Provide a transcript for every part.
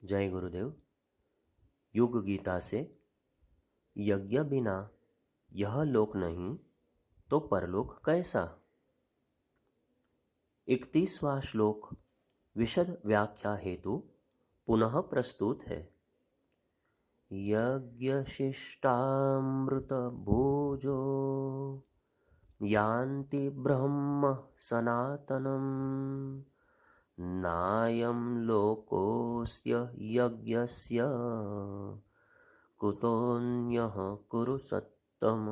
जय गुरुदेव। युग गीता से यज्ञ बिना यह लोक नहीं तो परलोक कैसा। 31वां श्लोक विशद व्याख्या हेतु पुनः प्रस्तुत है। यज्ञशिष्टामृत भोजो यान्ति ब्रह्म सनातनम् नायं लोकोऽस्य यज्ञस्य कुतोऽन्यः कुरु सत्तम।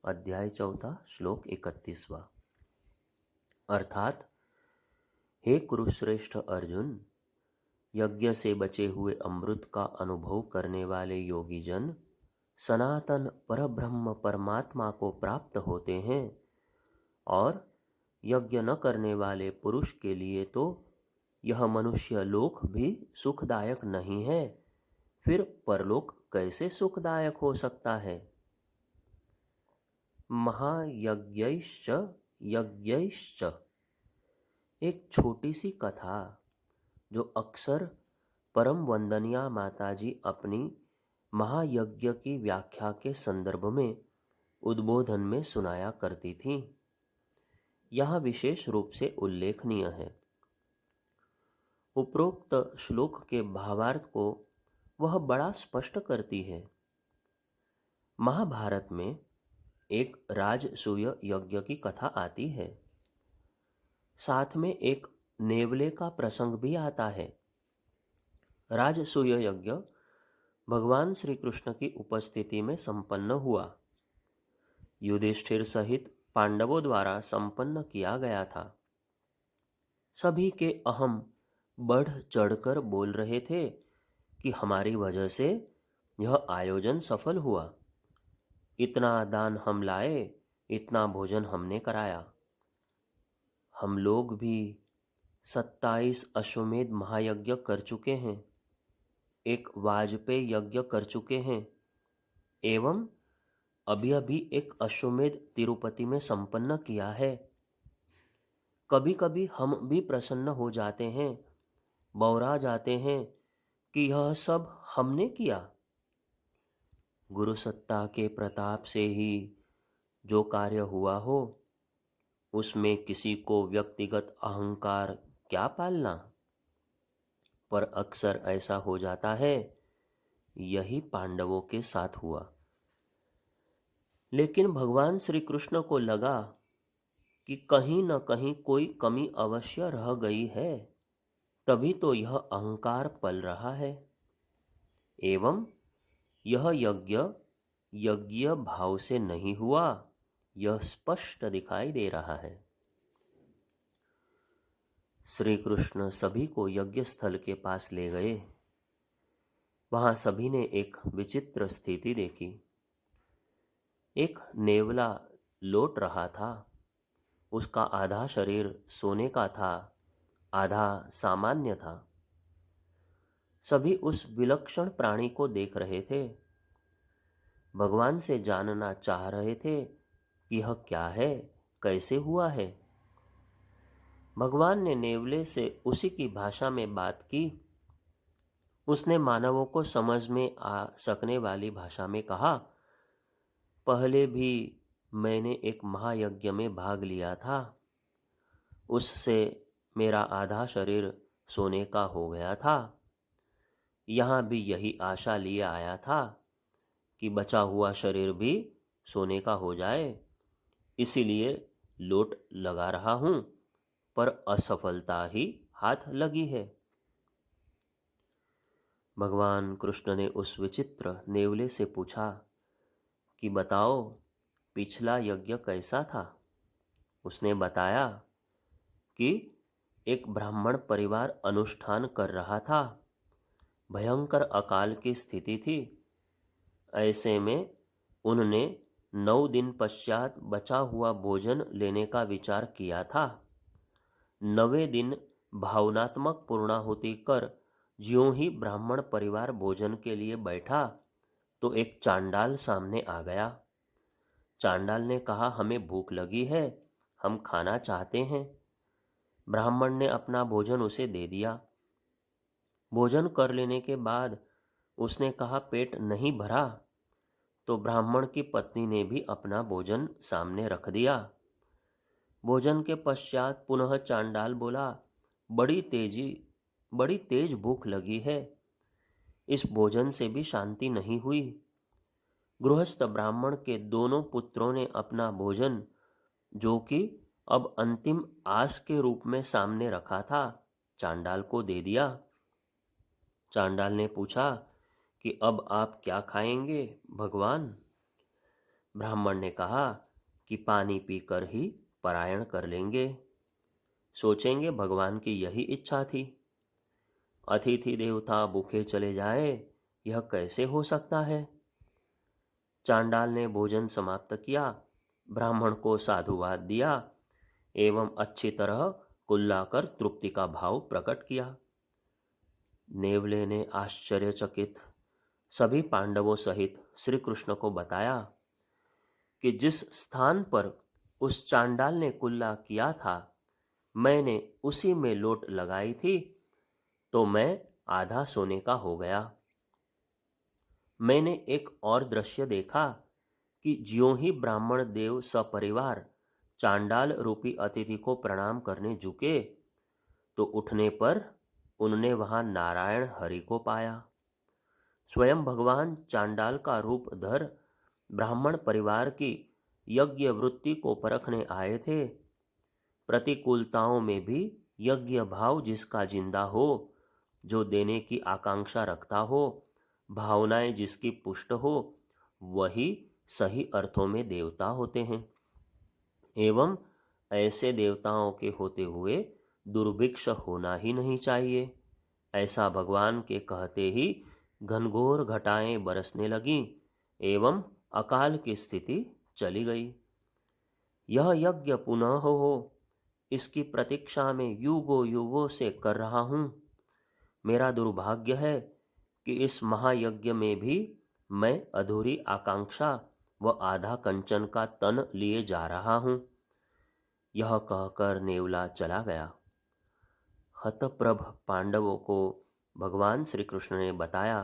अध्याय 4 श्लोक 31वां। अर्थात, हे कुरुश्रेष्ठ अर्जुन, यज्ञ से बचे हुए अमृत का अनुभव करने वाले योगी जन सनातन परब्रह्म परमात्मा को प्राप्त होते हैं, और यज्ञ न करने वाले पुरुष के लिए तो यह मनुष्य लोक भी सुखदायक नहीं है, फिर परलोक कैसे सुखदायक हो सकता है। महायज्ञैश्च यज्ञैश्च एक छोटी सी कथा जो अक्सर परम वंदनीय माताजी अपनी महायज्ञ की व्याख्या के संदर्भ में उद्बोधन में सुनाया करती थी, यह विशेष रूप से उल्लेखनीय है। उपरोक्त श्लोक के भावार्थ को वह बड़ा स्पष्ट करती है। महाभारत में एक राजसूय यज्ञ की कथा आती है, साथ में एक नेवले का प्रसंग भी आता है। राजसूय यज्ञ भगवान श्री कृष्ण की उपस्थिति में संपन्न हुआ। युधिष्ठिर सहित पांडवों द्वारा संपन्न किया गया था। सभी के अहम बढ़ चढ़कर बोल रहे थे कि हमारी वजह से यह आयोजन सफल हुआ। इतना दान हम लाए, इतना भोजन हमने कराया। हम लोग भी 27 अश्वमेध महायज्ञ कर चुके हैं, एक वाजपेय यज्ञ कर चुके हैं, एवं अभी अभी एक अश्वमेध तिरुपति में संपन्न किया है। कभी कभी हम भी प्रसन्न हो जाते हैं, बौरा जाते हैं कि यह सब हमने किया। गुरु सत्ता के प्रताप से ही जो कार्य हुआ हो, उसमें किसी को व्यक्तिगत अहंकार क्या पालना। पर अक्सर ऐसा हो जाता है, यही पांडवों के साथ हुआ। लेकिन भगवान श्री कृष्ण को लगा कि कहीं न कहीं कोई कमी अवश्य रह गई है, तभी तो यह अहंकार पल रहा है। एवं यह यज्ञ यज्ञ भाव से नहीं हुआ, यह स्पष्ट दिखाई दे रहा है। श्री कृष्ण सभी को यज्ञ स्थल के पास ले गए। वहां सभी ने एक विचित्र स्थिति देखी। एक नेवला लौट रहा था। उसका आधा शरीर सोने का था, आधा सामान्य था। सभी उस विलक्षण प्राणी को देख रहे थे, भगवान से जानना चाह रहे थे कि यह क्या है, कैसे हुआ है। भगवान ने नेवले से उसी की भाषा में बात की। उसने मानवों को समझ में आ सकने वाली भाषा में कहा, पहले भी मैंने एक महायज्ञ में भाग लिया था, उससे मेरा आधा शरीर सोने का हो गया था। यहाँ भी यही आशा लिए आया था कि बचा हुआ शरीर भी सोने का हो जाए, इसीलिए लोट लगा रहा हूँ, पर असफलता ही हाथ लगी है। भगवान कृष्ण ने उस विचित्र नेवले से पूछा कि बताओ, पिछला यज्ञ कैसा था। उसने बताया कि एक ब्राह्मण परिवार अनुष्ठान कर रहा था। भयंकर अकाल की स्थिति थी। ऐसे में उन्होंने 9 दिन पश्चात बचा हुआ भोजन लेने का विचार किया था। 9वें दिन भावनात्मक पूर्णाहुति कर ज्यों ही ब्राह्मण परिवार भोजन के लिए बैठा तो एक चांडाल सामने आ गया। चांडाल ने कहा, हमें भूख लगी है, हम खाना चाहते हैं। ब्राह्मण ने अपना भोजन उसे दे दिया। भोजन कर लेने के बाद उसने कहा, पेट नहीं भरा? तो ब्राह्मण की पत्नी ने भी अपना भोजन सामने रख दिया। भोजन के पश्चात पुनः चांडाल बोला, बड़ी तेज भूख लगी है, इस भोजन से भी शांति नहीं हुई। गृहस्थ ब्राह्मण के दोनों पुत्रों ने अपना भोजन, जो कि अब अंतिम आस के रूप में सामने रखा था, चांडाल को दे दिया। चांडाल ने पूछा कि अब आप क्या खाएंगे भगवान? ब्राह्मण ने कहा कि पानी पीकर ही पलायन कर लेंगे। सोचेंगे भगवान की यही इच्छा थी। अतिथि देवता भूखे चले जाए, यह कैसे हो सकता है? चांडाल ने भोजन समाप्त किया, ब्राह्मण को साधुवाद दिया एवं अच्छी तरह कुल्लाकर तृप्ति का भाव प्रकट किया। नेवले ने आश्चर्यचकित सभी पांडवों सहित श्री कृष्ण को बताया कि जिस स्थान पर उस चांडाल ने कुल्ला किया था, मैंने उसी में लोट लगाई थी, तो मैं आधा सोने का हो गया। मैंने एक और दृश्य देखा कि ज्यों ही ब्राह्मण देव सपरिवार चांडाल रूपी अतिथि को प्रणाम करने झुके, तो उठने पर उन्होंने वहां नारायण हरि को पाया। स्वयं भगवान चांडाल का रूप धर ब्राह्मण परिवार की यज्ञ वृत्ति को परखने आए थे। प्रतिकूलताओं में भी यज्ञ भाव जिसका जिंदा हो, जो देने की आकांक्षा रखता हो, भावनाएं जिसकी पुष्ट हो, वही सही अर्थों में देवता होते हैं। एवं ऐसे देवताओं के होते हुए दुर्भिक्ष होना ही नहीं चाहिए। ऐसा भगवान के कहते ही घनघोर घटाएं बरसने लगीं एवं अकाल की स्थिति चली गई। यह यज्ञ पुनः हो, इसकी प्रतीक्षा में युगों युगों से कर रहा हूँ। मेरा दुर्भाग्य है कि इस महायज्ञ में भी मैं अधूरी आकांक्षा व आधा कंचन का तन लिए जा रहा हूँ। यह कहकर नेवला चला गया। हतप्रभ पांडवों को भगवान श्री कृष्ण ने बताया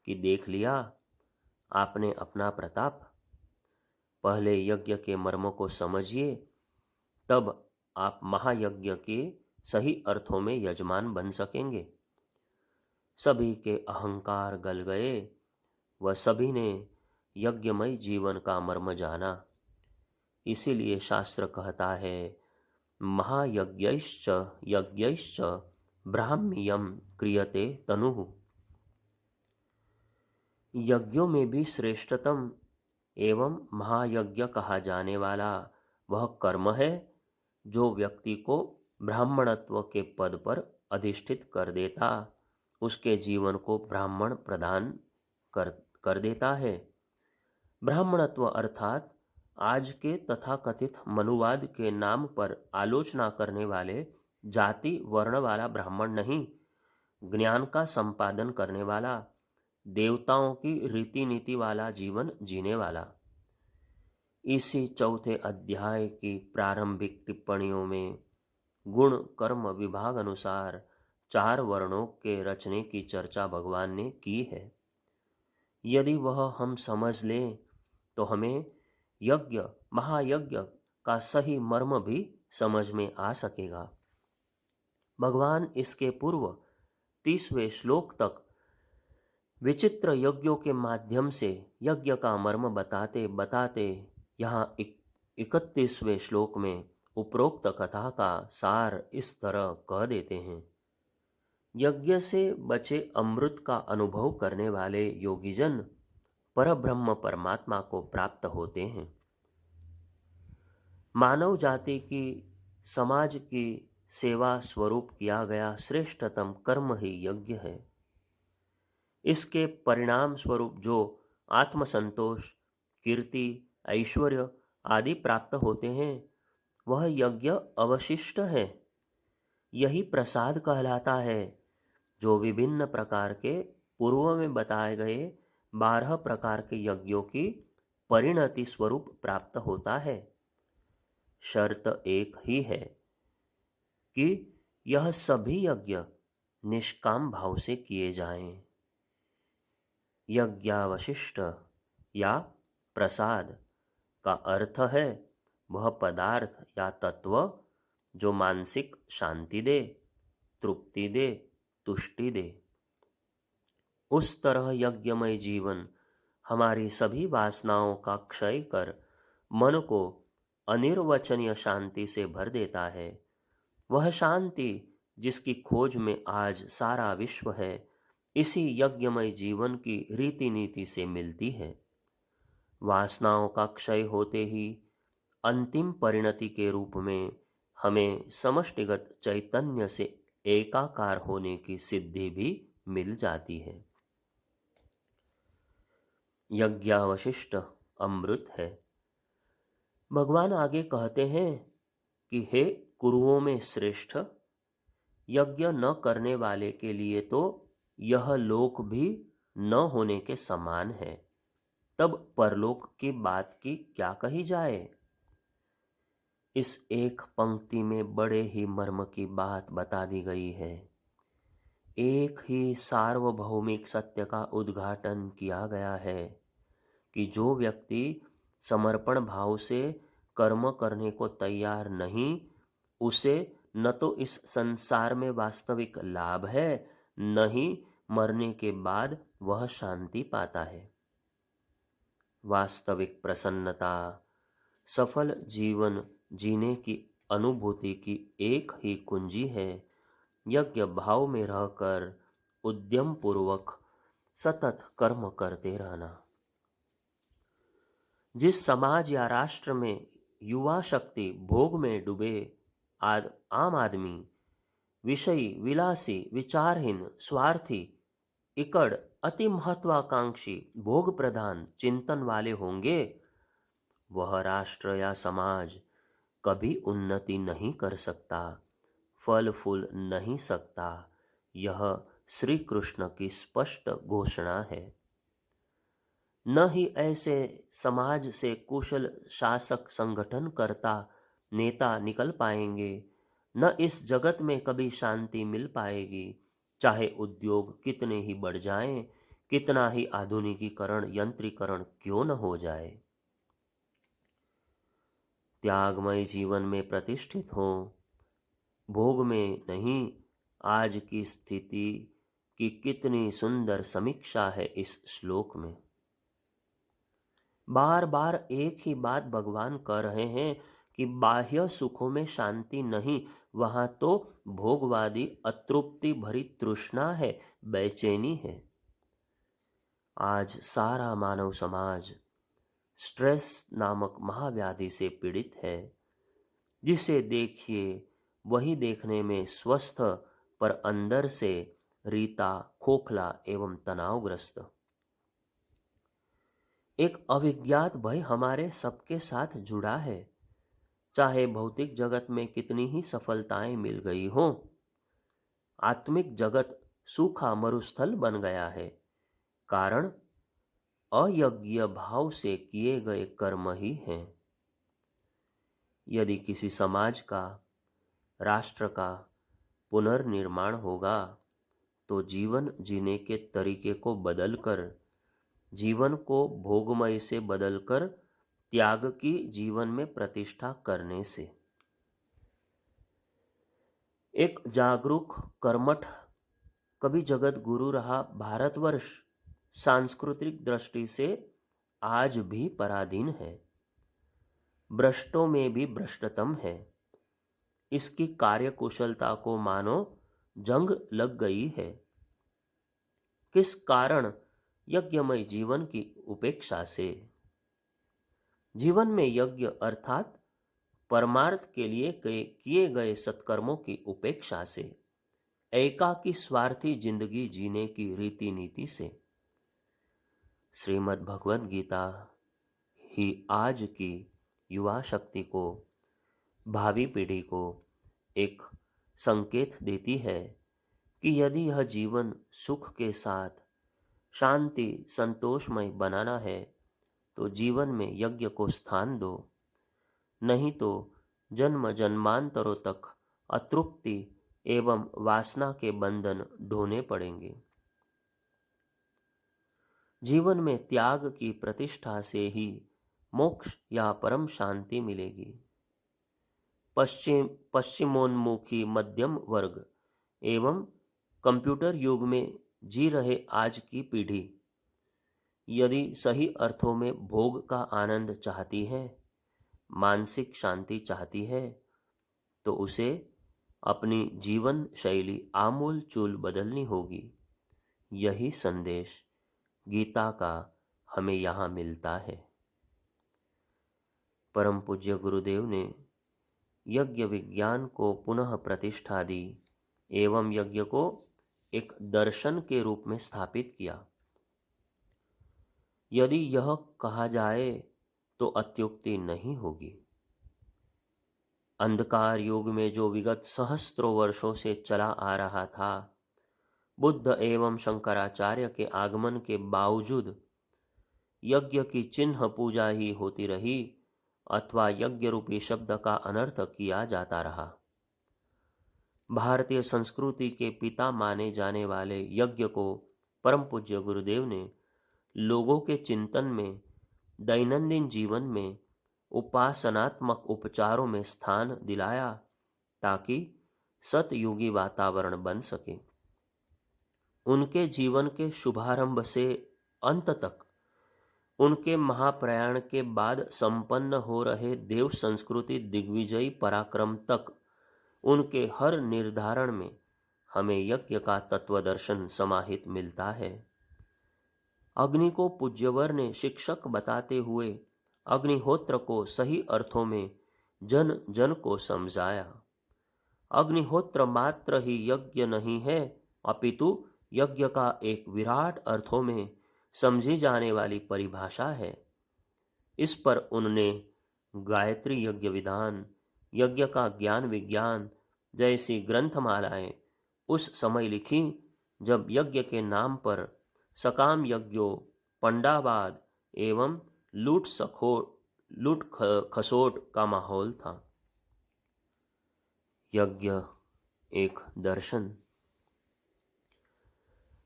कि देख लिया आपने अपना प्रताप। पहले यज्ञ के मर्म को समझिए, तब आप महायज्ञ के सही अर्थों में यजमान बन सकेंगे। सभी के अहंकार गल गए व सभी ने यज्ञमय जीवन का मर्म जाना। इसीलिए शास्त्र कहता है, महायज्ञैश्च यज्ञैश्च ब्राह्म्यम क्रियते तनुः। यज्ञों में भी श्रेष्ठतम एवं महायज्ञ कहा जाने वाला वह कर्म है जो व्यक्ति को ब्राह्मणत्व के पद पर अधिष्ठित कर देता, उसके जीवन को ब्राह्मण प्रदान कर देता है। ब्राह्मणत्व अर्थात आज के तथाकथित मनुवाद के नाम पर आलोचना करने वाले जाति वर्ण वाला ब्राह्मण नहीं, ज्ञान का संपादन करने वाला, देवताओं की रीति नीति वाला जीवन जीने वाला। इसी चौथे अध्याय की प्रारंभिक टिप्पणियों में गुण कर्म विभाग अनुसार 4 वर्णों के रचने की चर्चा भगवान ने की है। यदि वह हम समझ लें तो हमें यज्ञ महायज्ञ का सही मर्म भी समझ में आ सकेगा। भगवान इसके पूर्व 30वें श्लोक तक विचित्र यज्ञों के माध्यम से यज्ञ का मर्म बताते बताते यहाँ 31वें श्लोक में उपरोक्त कथा का सार इस तरह कह देते हैं। यज्ञ से बचे अमृत का अनुभव करने वाले योगीजन परब्रह्म परमात्मा को प्राप्त होते हैं। मानव जाति की समाज की सेवा स्वरूप किया गया श्रेष्ठतम कर्म ही यज्ञ है। इसके परिणाम स्वरूप जो आत्मसंतोष, कीर्ति, ऐश्वर्य आदि प्राप्त होते हैं, वह यज्ञ अवशिष्ट है। यही प्रसाद कहलाता है, जो विभिन्न प्रकार के पूर्व में बताए गए 12 प्रकार के यज्ञों की परिणति स्वरूप प्राप्त होता है। शर्त एक ही है कि यह सभी यज्ञ निष्काम भाव से किए जाएं। यज्ञावशिष्ट या प्रसाद का अर्थ है वह पदार्थ या तत्व जो मानसिक शांति दे, तृप्ति दे, तुष्टि दे। उस तरह यज्ञमय जीवन हमारी सभी वासनाओं का क्षय कर मन को अनिर्वचनीय शांति से भर देता है। वह शांति जिसकी खोज में आज सारा विश्व है, इसी यज्ञमय जीवन की रीति नीति से मिलती है। वासनाओं का क्षय होते ही अंतिम परिणति के रूप में हमें समष्टिगत चैतन्य से एकाकार होने की सिद्धि भी मिल जाती है। यज्ञावशिष्ट अमृत है। भगवान आगे कहते हैं कि हे कुरुओं में श्रेष्ठ, यज्ञ न करने वाले के लिए तो यह लोक भी न होने के समान है, तब परलोक की बात की क्या कही जाए। इस एक पंक्ति में बड़े ही मर्म की बात बता दी गई है। एक ही सार्वभौमिक सत्य का उद्घाटन किया गया है कि जो व्यक्ति समर्पण भाव से कर्म करने को तैयार नहीं, उसे न तो इस संसार में वास्तविक लाभ है, न ही मरने के बाद वह शांति पाता है। वास्तविक प्रसन्नता, सफल जीवन जीने की अनुभूति की एक ही कुंजी है यज्ञ भाव में रहकर उद्यम पूर्वक सतत कर्म करते रहना। जिस समाज या राष्ट्र में युवा शक्ति भोग में डूबे आम आदमी विषयी, विलासी, विचारहीन, स्वार्थी, इकड़, अति महत्वाकांक्षी, भोग प्रधान चिंतन वाले होंगे, वह राष्ट्र या समाज कभी उन्नति नहीं कर सकता, फल फूल नहीं सकता। यह श्री कृष्ण की स्पष्ट घोषणा है। न ही ऐसे समाज से कुशल शासक, संगठन करता नेता निकल पाएंगे, न इस जगत में कभी शांति मिल पाएगी, चाहे उद्योग कितने ही बढ़ जाएं, कितना ही आधुनिकीकरण, यंत्रीकरण क्यों न हो जाए। त्यागमय जीवन में प्रतिष्ठित हो, भोग में नहीं। आज की स्थिति की कितनी सुंदर समीक्षा है इस श्लोक में। बार बार एक ही बात भगवान कर रहे हैं कि बाह्य सुखों में शांति नहीं, वहां तो भोगवादी अतृप्ति भरी तृष्णा है, बेचैनी है। आज सारा मानव समाज स्ट्रेस नामक महाव्याधि से पीड़ित है। जिसे देखिए वही देखने में स्वस्थ, पर अंदर से रीता, खोखला एवं तनावग्रस्त। एक अविज्ञात भय हमारे सबके साथ जुड़ा है। चाहे भौतिक जगत में कितनी ही सफलताएं मिल गई हों, आत्मिक जगत सूखा मरुस्थल बन गया है। कारण अयज्ञ भाव से किए गए कर्म ही हैं। यदि किसी समाज का, राष्ट्र का पुनर्निर्माण होगा, तो जीवन जीने के तरीके को बदलकर, जीवन को भोगमय से बदलकर त्याग की जीवन में प्रतिष्ठा करने से। एक जागरूक, कर्मठ, कभी जगत गुरु रहा भारतवर्ष सांस्कृतिक दृष्टि से आज भी पराधीन है, भ्रष्टों में भी भ्रष्टतम है। इसकी कार्यकुशलता को मानो जंग लग गई है। किस कारण? यज्ञमय जीवन की उपेक्षा से। जीवन में यज्ञ अर्थात परमार्थ के लिए किए गए सत्कर्मों की उपेक्षा से, एकाकी स्वार्थी जिंदगी जीने की रीति नीति से। श्रीमद् भगवद गीता ही आज की युवा शक्ति को, भावी पीढ़ी को एक संकेत देती है कि यदि यह जीवन सुख के साथ शांति, संतोषमय बनाना है, तो जीवन में यज्ञ को स्थान दो, नहीं तो जन्म जन्मांतरों तक अतृप्ति एवं वासना के बंधन ढोने पड़ेंगे। जीवन में त्याग की प्रतिष्ठा से ही मोक्ष या परम शांति मिलेगी। पश्चिमोन्मुखी मध्यम वर्ग एवं कंप्यूटर युग में जी रहे आज की पीढ़ी यदि सही अर्थों में भोग का आनंद चाहती है, मानसिक शांति चाहती है, तो उसे अपनी जीवन शैली आमूल चूल बदलनी होगी। यही संदेश गीता का हमें यहाँ मिलता है। परम पूज्य गुरुदेव ने यज्ञ विज्ञान को पुनः प्रतिष्ठा दी एवं यज्ञ को एक दर्शन के रूप में स्थापित किया। यदि यह कहा जाए तो अत्युक्ति नहीं होगी। अंधकार युग में जो विगत सहस्त्रों वर्षों से चला आ रहा था, बुद्ध एवं शंकराचार्य के आगमन के बावजूद यज्ञ की चिन्ह पूजा ही होती रही अथवा यज्ञ रूपी शब्द का अनर्थ किया जाता रहा। भारतीय संस्कृति के पिता माने जाने वाले यज्ञ को परम पूज्य गुरुदेव ने लोगों के चिंतन में, दैनंदिन जीवन में उपासनात्मक उपचारों में स्थान दिलाया ताकि सतयुगी वातावरण बन सके। उनके जीवन के शुभारंभ से अंत तक, उनके महाप्रयाण के बाद संपन्न हो रहे देव संस्कृति दिग्विजयी पराक्रम तक, उनके हर निर्धारण में हमें यज्ञ का तत्वदर्शन समाहित मिलता है। अग्नि को पूज्यवर ने शिक्षक बताते हुए अग्निहोत्र को सही अर्थों में जन जन को समझाया। अग्निहोत्र मात्र ही यज्ञ नहीं है, अपितु यज्ञ का एक विराट अर्थों में समझी जाने वाली परिभाषा है। इस पर उन्होंने गायत्री यज्ञ विधान, यज्ञ का ज्ञान विज्ञान जैसी ग्रंथमालाएं उस समय लिखी जब यज्ञ के नाम पर सकाम यज्ञों, पंडावाद एवं लूट खसोट का माहौल था। यज्ञ एक दर्शन।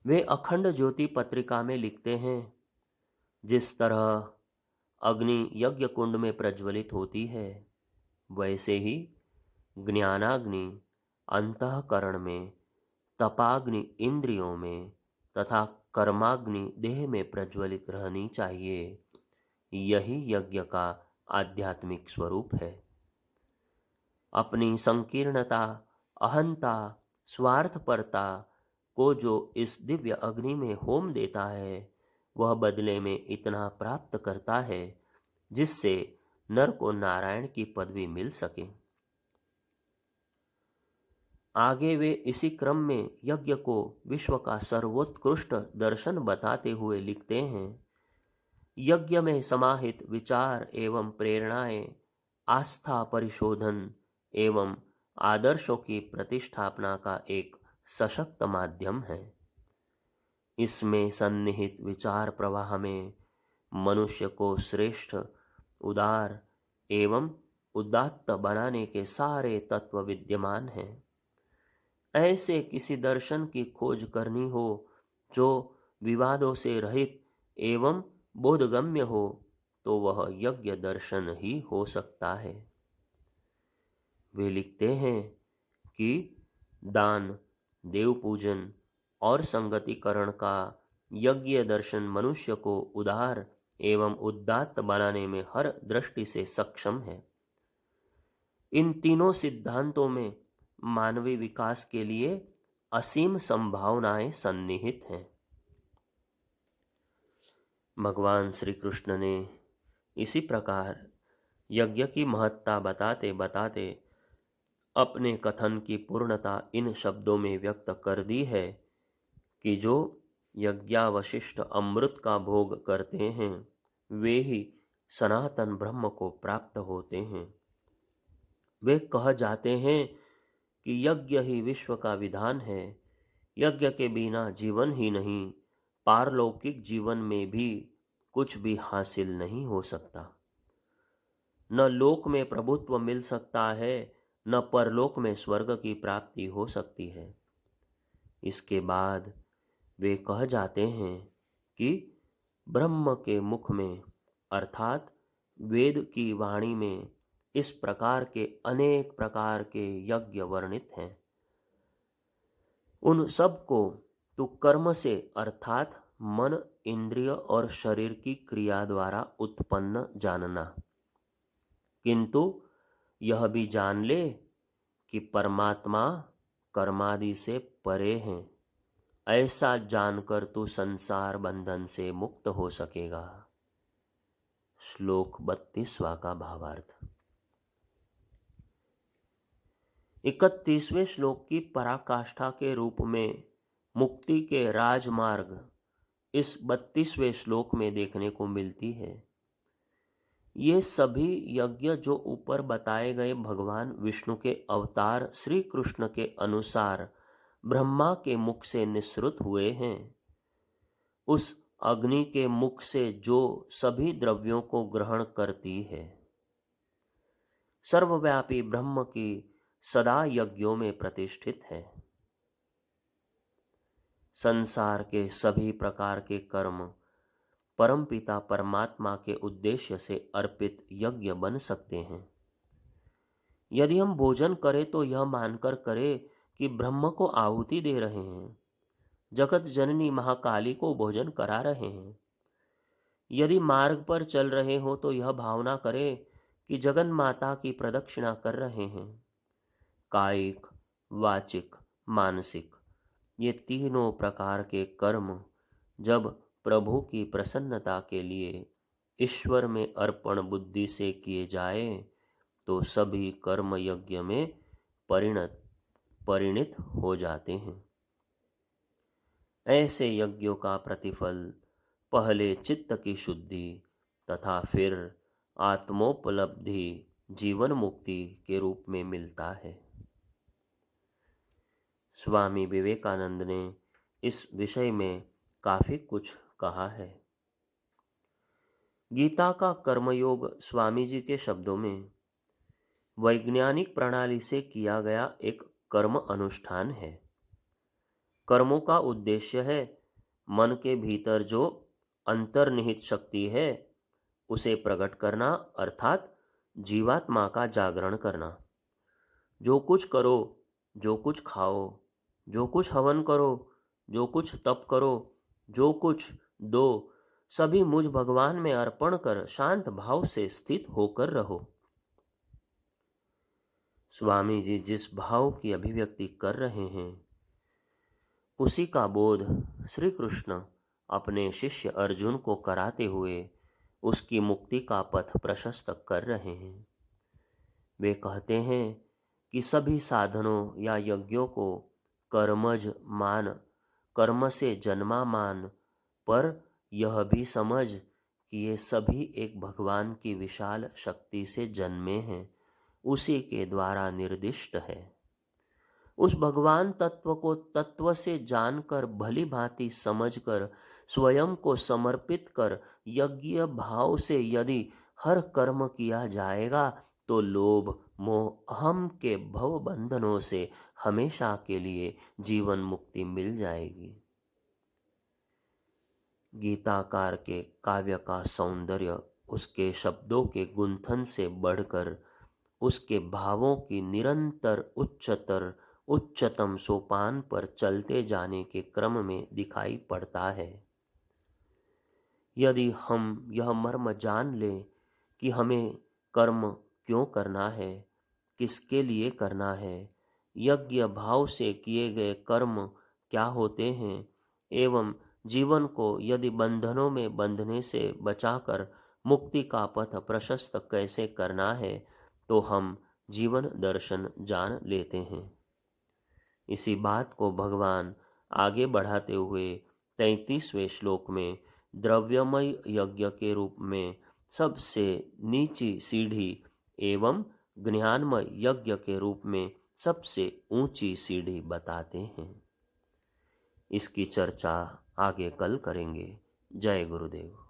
वे अखंड ज्योति पत्रिका में लिखते हैं, जिस तरह अग्नि यज्ञ कुंड में प्रज्वलित होती है, वैसे ही ज्ञानाग्नि अंतःकरण में, तपाग्नि इंद्रियों में तथा कर्माग्नि देह में प्रज्वलित रहनी चाहिए। यही यज्ञ का आध्यात्मिक स्वरूप है। अपनी संकीर्णता, अहंता, स्वार्थपरता को जो इस दिव्य अग्नि में होम देता है, वह बदले में इतना प्राप्त करता है जिससे नर को नारायण की पदवी मिल सके। आगे वे इसी क्रम में यज्ञ को विश्व का सर्वोत्कृष्ट दर्शन बताते हुए लिखते हैं, यज्ञ में समाहित विचार एवं प्रेरणाएं आस्था परिशोधन एवं आदर्शों की प्रतिष्ठापना का एक सशक्त माध्यम है। इसमें सन्निहित विचार प्रवाह में मनुष्य को श्रेष्ठ, उदार एवं उदात्त बनाने के सारे तत्व विद्यमान हैं। ऐसे किसी दर्शन की खोज करनी हो जो विवादों से रहित एवं बोधगम्य हो, तो वह यज्ञ दर्शन ही हो सकता है। वे लिखते हैं कि दान, देव पूजन और संगतिकरण का यज्ञ दर्शन मनुष्य को उदार एवं उदात्त बनाने में हर दृष्टि से सक्षम है। इन तीनों सिद्धांतों में मानवीय विकास के लिए असीम संभावनाएं सन्निहित हैं। भगवान श्री कृष्ण ने इसी प्रकार यज्ञ की महत्ता बताते बताते अपने कथन की पूर्णता इन शब्दों में व्यक्त कर दी है कि जो यज्ञावशिष्ट अमृत का भोग करते हैं, वे ही सनातन ब्रह्म को प्राप्त होते हैं। वे कह जाते हैं कि यज्ञ ही विश्व का विधान है। यज्ञ के बिना जीवन ही नहीं, पारलौकिक जीवन में भी कुछ भी हासिल नहीं हो सकता। न लोक में प्रभुत्व मिल सकता है, न परलोक में स्वर्ग की प्राप्ति हो सकती है। इसके बाद वे कह जाते हैं कि ब्रह्म के मुख में अर्थात वेद की वाणी में इस प्रकार के अनेक प्रकार के यज्ञ वर्णित हैं। उन सब को तू कर्म से अर्थात मन, इंद्रिय और शरीर की क्रिया द्वारा उत्पन्न जानना, किंतु यह भी जान ले कि परमात्मा कर्मादि से परे हैं। ऐसा जानकर तू संसार बंधन से मुक्त हो सकेगा। श्लोक 32वां का भावार्थ। 31वें श्लोक की पराकाष्ठा के रूप में मुक्ति के राजमार्ग इस 32वें श्लोक में देखने को मिलती है। ये सभी यज्ञ जो ऊपर बताए गए भगवान विष्णु के अवतार श्री कृष्ण के अनुसार ब्रह्मा के मुख से निःसृत हुए हैं। उस अग्नि के मुख से जो सभी द्रव्यों को ग्रहण करती है, सर्वव्यापी ब्रह्म की सदा यज्ञों में प्रतिष्ठित है। संसार के सभी प्रकार के कर्म परमपिता परमात्मा के उद्देश्य से अर्पित यज्ञ बन सकते हैं। यदि हम भोजन करें तो यह मानकर करें कि ब्रह्म को आहुति दे रहे हैं, जगत जननी महाकाली को भोजन करा रहे हैं। यदि मार्ग पर चल रहे हो तो यह भावना करें कि जगन माता की प्रदक्षिणा कर रहे हैं। कायिक, वाचिक, मानसिक ये तीनों प्रकार के कर्म जब प्रभु की प्रसन्नता के लिए ईश्वर में अर्पण बुद्धि से किए जाए तो सभी कर्म यज्ञ में परिणित हो जाते हैं। ऐसे यज्ञों का प्रतिफल पहले चित्त की शुद्धि तथा फिर आत्मोपलब्धि जीवन मुक्ति के रूप में मिलता है। स्वामी विवेकानंद ने इस विषय में काफी कुछ कहा है। गीता का कर्मयोग स्वामी जी के शब्दों में वैज्ञानिक प्रणाली से किया गया एक कर्म अनुष्ठान है। कर्मों का उद्देश्य है मन के भीतर जो अंतर्निहित शक्ति है उसे प्रकट करना, अर्थात जीवात्मा का जागरण करना। जो कुछ करो, जो कुछ खाओ, जो कुछ हवन करो, जो कुछ तप करो, जो कुछ दो, सभी मुझ भगवान में अर्पण कर शांत भाव से स्थित होकर रहो। स्वामी जी जिस भाव की अभिव्यक्ति कर रहे हैं उसी का बोध श्री कृष्ण अपने शिष्य अर्जुन को कराते हुए उसकी मुक्ति का पथ प्रशस्त कर रहे हैं। वे कहते हैं कि सभी साधनों या यज्ञों को कर्मज मान, कर्म से जन्मा मान, पर यह भी समझ कि ये सभी एक भगवान की विशाल शक्ति से जन्मे हैं, उसी के द्वारा निर्दिष्ट है। उस भगवान तत्व को तत्व से जानकर भली भांति समझकर स्वयं को समर्पित कर यज्ञ भाव से यदि हर कर्म किया जाएगा तो लोभ, मोह, अहम के भव बंधनों से हमेशा के लिए जीवन मुक्ति मिल जाएगी। गीताकार के काव्य का सौंदर्य उसके शब्दों के गुंथन से बढ़कर उसके भावों की निरंतर उच्चतम सोपान पर चलते जाने के क्रम में दिखाई पड़ता है। यदि हम यह मर्म जान लें कि हमें कर्म क्यों करना है, किसके लिए करना है, यज्ञ भाव से किए गए कर्म क्या होते हैं, एवं जीवन को यदि बंधनों में बंधने से बचाकर मुक्ति का पथ प्रशस्त कैसे करना है, तो हम जीवन दर्शन जान लेते हैं। इसी बात को भगवान आगे बढ़ाते हुए 33वें श्लोक में द्रव्यमय यज्ञ के रूप में सबसे नीची सीढ़ी एवं ज्ञानमय यज्ञ के रूप में सबसे ऊंची सीढ़ी बताते हैं। इसकी चर्चा आगे कल करेंगे। जय गुरुदेव।